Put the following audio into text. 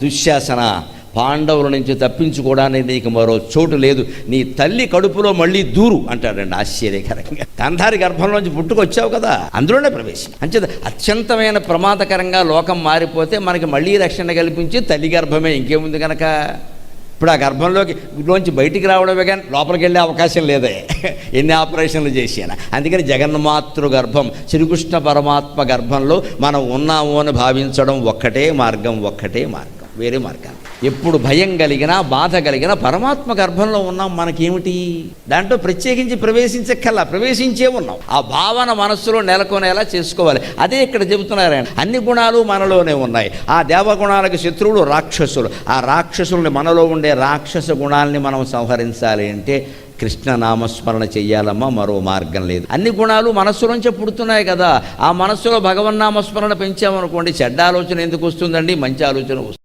దుశ్శాసన, పాండవుల నుంచి తప్పించుకోవడానికి నీకు మరో చోటు లేదు, నీ తల్లి కడుపులో మళ్ళీ దూరు అంటాడండి ఆశ్చర్యకరంగా. గాంధారి గర్భంలోంచి పుట్టుకొచ్చావు కదా, అందులోనే ప్రవేశం. అంచేత అత్యంతమైన ప్రమాదకరంగా లోకం మారిపోతే మనకి మళ్ళీ రక్షణ కల్పించి తల్లి గర్భమే, ఇంకేముంది కనుక. ఇప్పుడు ఆ గర్భంలోంచి బయటికి రావడమే కానీ లోపలికి వెళ్ళే అవకాశం లేదే, ఎన్ని ఆపరేషన్లు చేసినా. అందుకని జగన్మాతృ గర్భం, శ్రీకృష్ణ పరమాత్మ గర్భంలో మనం ఉన్నాము అని భావించడం ఒక్కటే మార్గం, వేరే మార్గాలు. ఎప్పుడు భయం కలిగినా బాధ కలిగినా పరమాత్మ గర్భంలో ఉన్నాం, మనకేమిటి దాంట్లో ప్రత్యేకించి ప్రవేశించక్కల్లా, ప్రవేశించే ఉన్నాం. ఆ భావన మనస్సులో నెలకొనేలా చేసుకోవాలి. అదే ఇక్కడ చెబుతున్నారాయన. అన్ని గుణాలు మనలోనే ఉన్నాయి. ఆ దేవగుణాలకు శత్రువులు రాక్షసులు. ఆ రాక్షసుల్ని, మనలో ఉండే రాక్షస గుణాలని మనం సంహరించాలి అంటే కృష్ణ నామస్మరణ చెయ్యాలమ్మా, మరో మార్గం లేదు. అన్ని గుణాలు మనస్సులోంచే పుడుతున్నాయి కదా. ఆ మనస్సులో భగవన్నామస్మరణ పెంచామనుకోండి, చెడ్డ ఆలోచన ఎందుకు వస్తుందండి, మంచి ఆలోచన వస్తుంది.